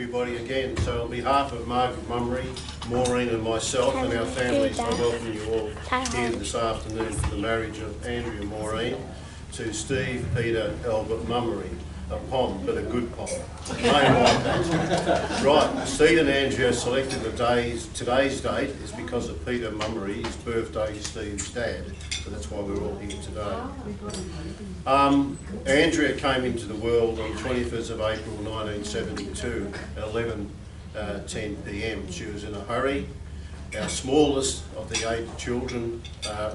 everybody again. So on behalf of Margaret Mummery, Maureen and myself and our families, I welcome you all here this afternoon for the marriage of Andrea Maureen to Steve Peter Albert Mummery. A pom, but a good pom. Name like that. Right, Steve and Andrea selected today's date is because of Peter Mummery, his birthday, Steve's dad. So that's why we're all here today. Andrea came into the world on 21st of April 1972 at 11:10 p.m. She was in a hurry. Our smallest of the 8 children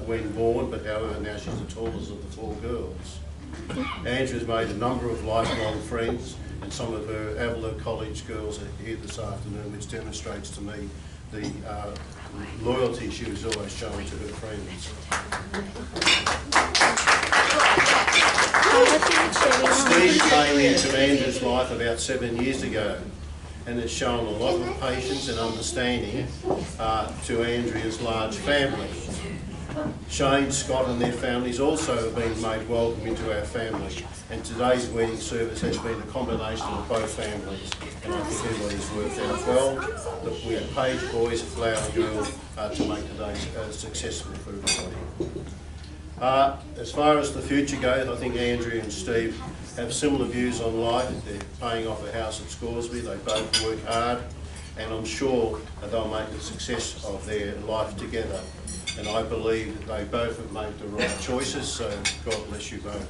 when born, but however now she's the tallest of the 4 girls. Andrea's made a number of lifelong friends, and some of her Avila College girls are here this afternoon, which demonstrates to me the loyalty she was always showing to her friends. Steve came into Andrea's life about 7 years ago and has shown a lot of patience and understanding to Andrea's large family. Shane, Scott and their families also have been made welcome into our family, and today's wedding service has been a combination of both families, and I think everybody's worked out well. That we have page boys, flower girl to make today successful for everybody. As far as the future goes, I think Andrea and Steve have similar views on life. They're paying off a house at Scoresby, they both work hard, and I'm sure that they'll make a success of their life together. And I believe that they both have made the right choices, so God bless you both.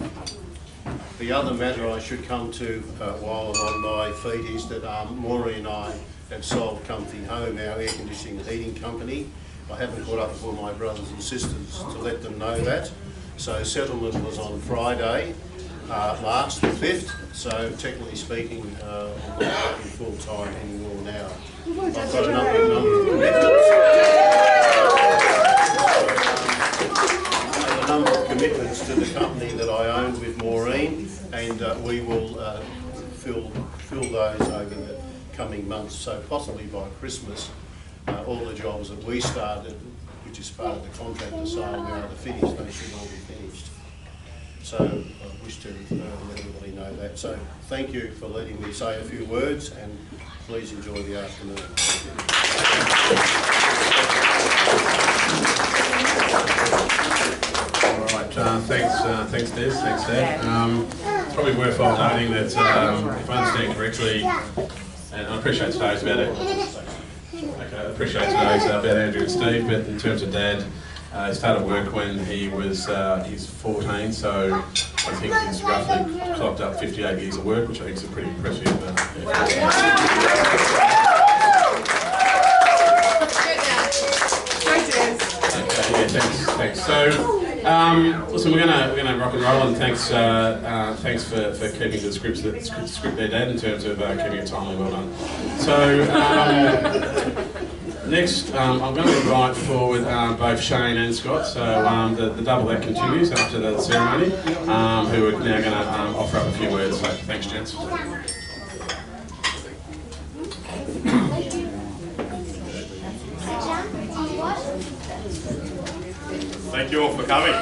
The other matter I should come to while I'm on my feet is that Maureen and I have sold Comfy Home, our air conditioning and heating company. I haven't caught up with all my brothers and sisters to let them know that. So settlement was on Friday last, the 5th, so technically speaking, I'm not working full time anymore now. I've got a number of commitments to the company that I own with Maureen, and we will fill those over the coming months. So possibly by Christmas, all the jobs that we started, which is part of the contractor sale, we are to finish. They should all be finished. So I wish to let everybody know that. So thank you for letting me say a few words, and please enjoy the afternoon. Thanks Des, thanks Dad. It's probably worthwhile noting that if I understand correctly, and I appreciate today's about Andrew and Steve, but in terms of Dad, he started work when he was he's 14, so I think he's roughly clocked up 58 years of work, which I think is a pretty impressive. Thanks. So, listen, we're gonna rock and roll, and thanks for keeping the script there, Dad, in terms of keeping it timely. Well done. So, next, I'm going to invite forward both Shane and Scott. So the double that continues after the ceremony, who are now going to offer up a few words. So, thanks, gents. Thank you all for coming.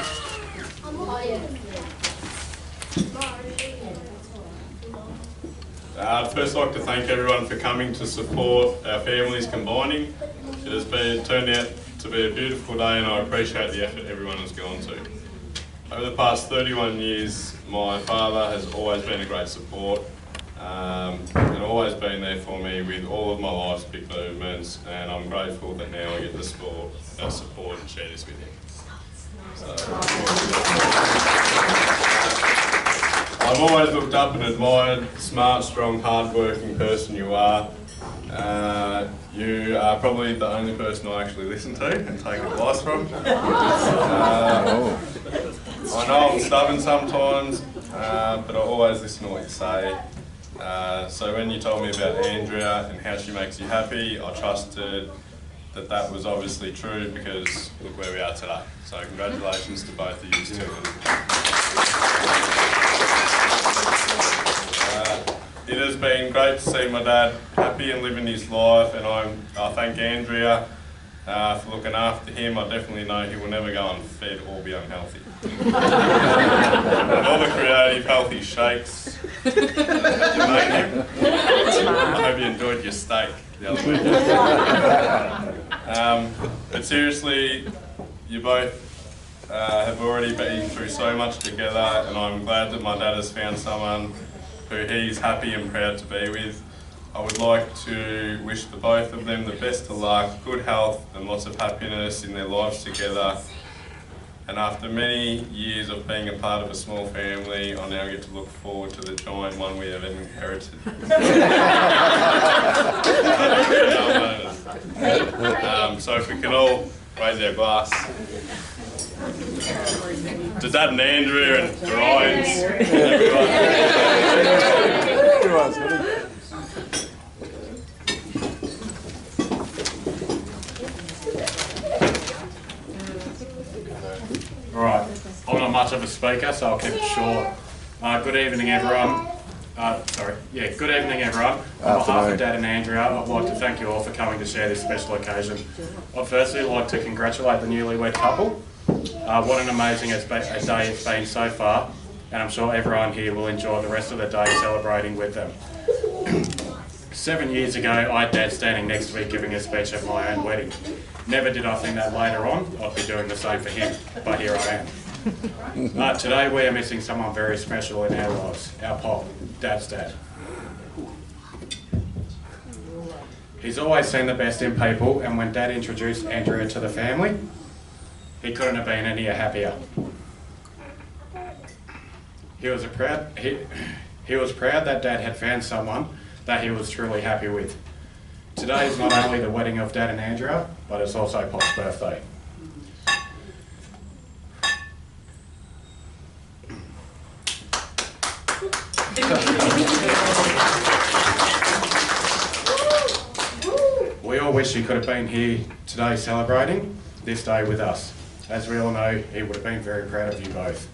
I'd first like to thank everyone for coming to support our families combining. It has turned out to be a beautiful day, and I appreciate the effort everyone has gone to. Over the past 31 years, my father has always been a great support and always been there for me with all of my life's big movements, and I'm grateful that now I get the support and share this with him. I've always looked up and admired the smart, strong, hard-working person you are. You are probably the only person I actually listen to and take advice from. I know I'm stubborn sometimes, but I always listen to what you say. So when you told me about Andrea and how she makes you happy, I trusted that was obviously true, because look where we are today. So congratulations to both of you too. It has been great to see my dad happy and living his life, and I thank Andrea for looking after him. I definitely know he will never go unfed or be unhealthy. And all the creative, healthy shakes you made him. I hope you enjoy enjoyed your steak the other week. But seriously, you both have already been through so much together, and I'm glad that my dad has found someone who he's happy and proud to be with. I would like to wish the both of them the best of luck, good health and lots of happiness in their lives together. And after many years of being a part of a small family, I now get to look forward to the giant one we have inherited. So if we can all raise our glass. To Dad and Andrea and to Ryan's. Alright, I'm not much of a speaker, so I'll keep it short. Good evening, everyone. Good evening, everyone. On behalf of Dad and Andrea, I'd like to thank you all for coming to share this special occasion. I'd firstly like to congratulate the newlywed couple. What an amazing day it's been so far, and I'm sure everyone here will enjoy the rest of the day celebrating with them. 7 years ago, I had Dad standing next to me giving a speech at my own wedding. Never did I think that later on I'd be doing the same for him, but here I am. Today we are missing someone very special in our lives, our Pop, Dad's dad. He's always seen the best in people, and when Dad introduced Andrea to the family, he couldn't have been any happier. He was proud that Dad had found someone that he was truly happy with. Today is not only the wedding of Dad and Andrea, but it's also Pop's birthday. We all wish he could have been here today celebrating this day with us. As we all know, he would have been very proud of you both.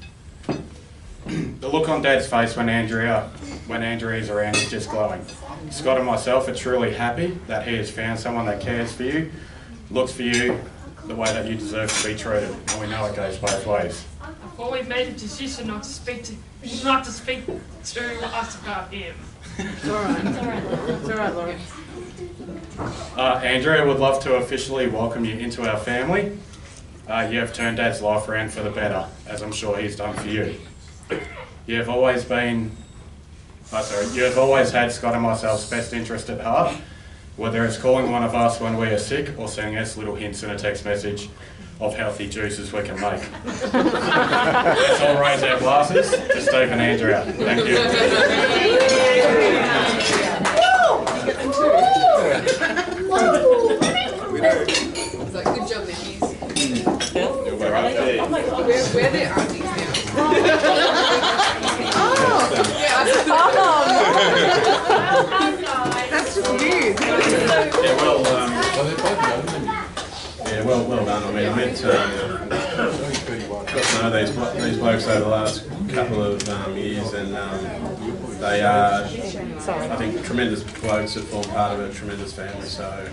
The look on Dad's face when Andrea is around is just glowing. Scott and myself are truly happy that he has found someone that cares for you, looks for you the way that you deserve to be treated, and we know it goes both ways. Well, we made a decision not to speak to us about him. It's all right. It's all right, Laura. Andrea would love to officially welcome you into our family. You have turned Dad's life around for the better, as I'm sure he's done for you. You have always had Scott and myself's best interest at heart, whether it's calling one of us when we are sick or sending us little hints in a text message of healthy juices we can make. Let's all raise our glasses to Steve and Andrea. Thank you. It's like, good job, nephews. You'll be right there. Oh my God. We're their aunties now. That's just weird. Well done. I mean, I met got to know these blokes over the last couple of years, and they are, I think, tremendous blokes that form part of a tremendous family. So,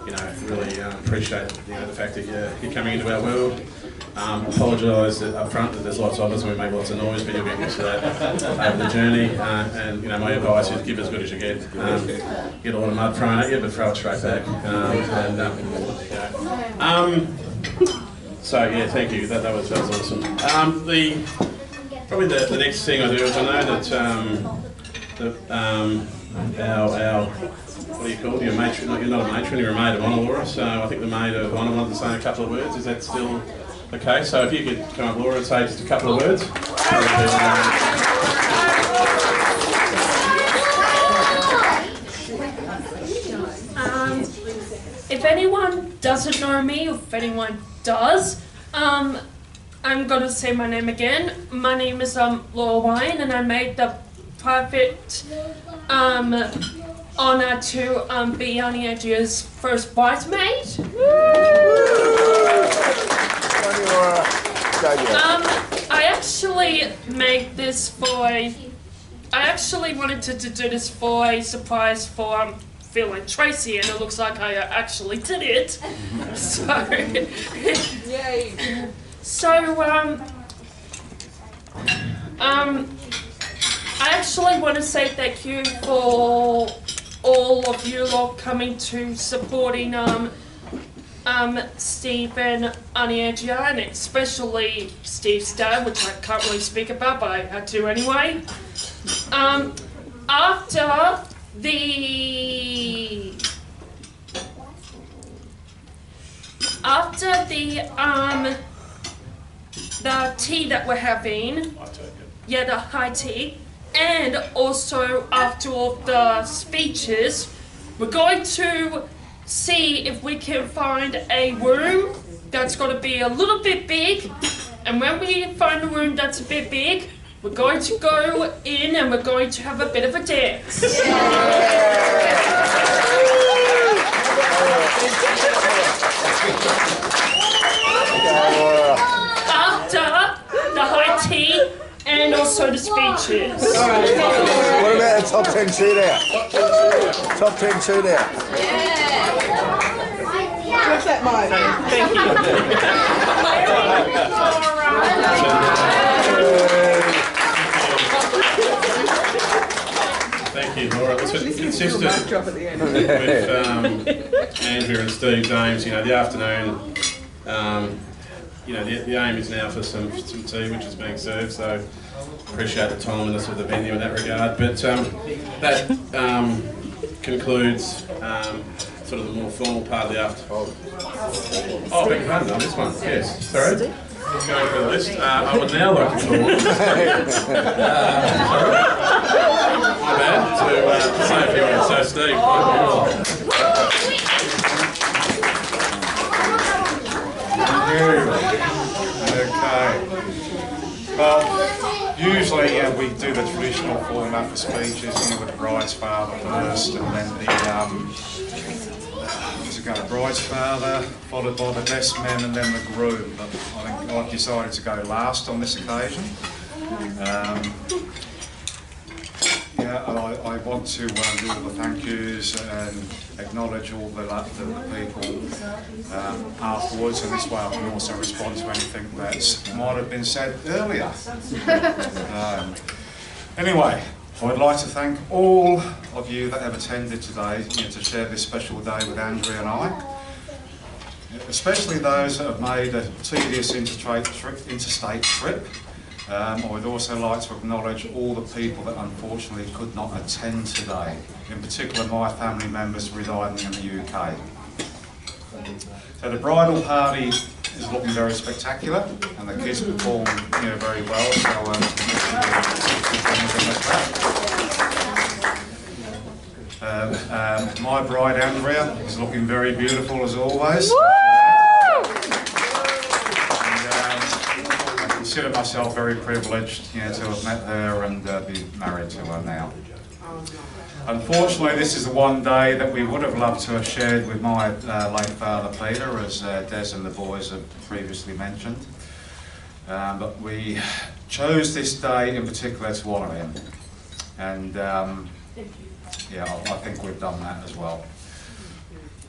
you know, really appreciate the fact that you're coming into our world. Apologise up front that there's lots of us and we make lots of noise, but you'll get used to that over the journey. And my advice is give as good as you get. Get a lot of mud thrown at you, but throw it straight back. So yeah, thank you. That was awesome. Probably the next thing I do is I know that our what do you call it? You're not a matron, you're a maid of honour, Laura. So I think the maid of honour wanted to say a couple of words. Is that still okay? So if you could come up, Laura, and say just a couple of words. If anyone doesn't know me, or if anyone does, I'm going to say my name again. My name is Laura Wine, and I made the private honour to be Andrea's first bridesmaid. I actually made this for I actually wanted to do this for a surprise for Phil and Tracy, and it looks like I actually did it. So, Yay! So, I actually want to say thank you for all all of you lot coming to supporting Steve and Andrea, and especially Steve's dad, which I can't really speak about, but I had to anyway. After the tea that we're having, yeah, the high tea, and also after all the speeches, we're going to see if we can find a room that's going to be a little bit big, and when we find a room that's a bit big, we're going to go in and we're going to have a bit of a dance. After the high tea and also the speeches. What about the top 10 shootout? Top 10 shootout. What's that, Mike? Thank you. Thank you, Laura. It's consistent Mic drop at the end. with Andrea and Steve James. You know, the afternoon. You know, the aim is now for some tea, which is being served. So appreciate the timeliness of the venue in that regard. But that concludes sort of the more formal part of the afternoon. Oh, beg your pardon on this one. Yes, sorry. Going through the list. I would now like to call. My bad. To say a few words. So, Steve. Okay. Well, usually we do the traditional format for speeches, with the bride's father first, and then the bride's father, followed by the best man, and then the groom. But I think I've decided to go last on this occasion. I want to do all the thank yous and acknowledge all the people afterwards, and this way I can also respond to anything that might have been said earlier. Anyway, I would like to thank all of you that have attended today to share this special day with Andrea and I, especially those that have made a tedious interstate trip. I would also like to acknowledge all the people that unfortunately could not attend today, in particular my family members residing in the UK. So the bridal party is looking very spectacular, and the kids performed very well. So my bride Andrea is looking very beautiful as always. I consider myself very privileged, to have met her and be married to her now. Unfortunately, this is the one day that we would have loved to have shared with my late father Peter, as Des and the boys have previously mentioned. But we chose this day in particular to honour him, and I think we've done that as well.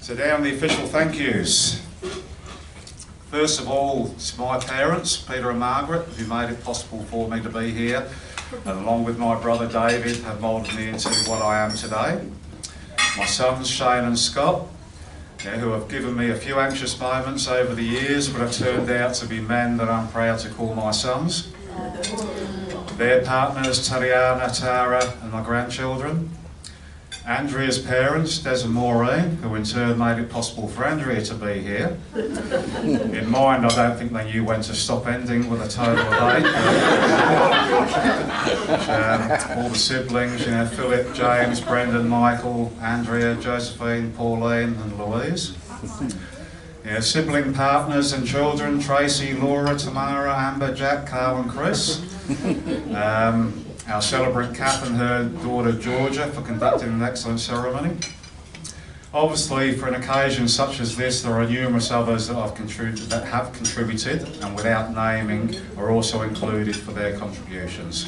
So down the official thank yous. First of all, to my parents, Peter and Margaret, who made it possible for me to be here, and along with my brother David, have moulded me into what I am today. My sons, Shane and Scott, who have given me a few anxious moments over the years, but have turned out to be men that I'm proud to call my sons. Their partners, Tariana, Tara, and my grandchildren. Andrea's parents, Des and Maureen, who in turn made it possible for Andrea to be here. In mind, I don't think they knew when to stop ending with a total of 8. All the siblings, Philip, James, Brendan, Michael, Andrea, Josephine, Pauline and Louise. Sibling partners and children, Tracy, Laura, Tamara, Amber, Jack, Carl and Chris. Our celebrant Kath and her daughter Georgia for conducting an excellent ceremony. Obviously, for an occasion such as this, there are numerous others that have contributed, and without naming, are also included for their contributions.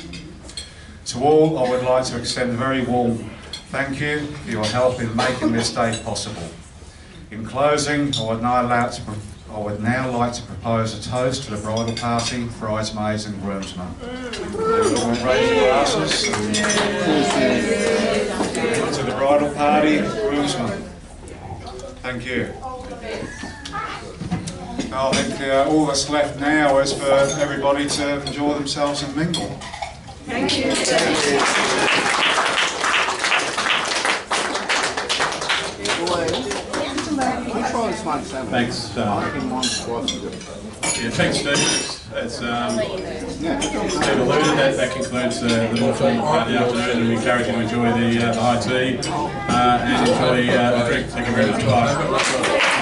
To all, I would like to extend a very warm thank you for your help in making this day possible. In closing, I I would now like to propose a toast to the bridal party, bridesmaids and groomsmen. Everyone raise your glasses. To the bridal party, groomsmen. Thank you. I think all that's left now is for everybody to enjoy themselves and mingle. Thank you. Thanks. Thanks, Steve. It's Steve alluded that concludes the more formal part of the afternoon, and we encourage you to enjoy the high tea and enjoy a drink. Thank you very much. Bye.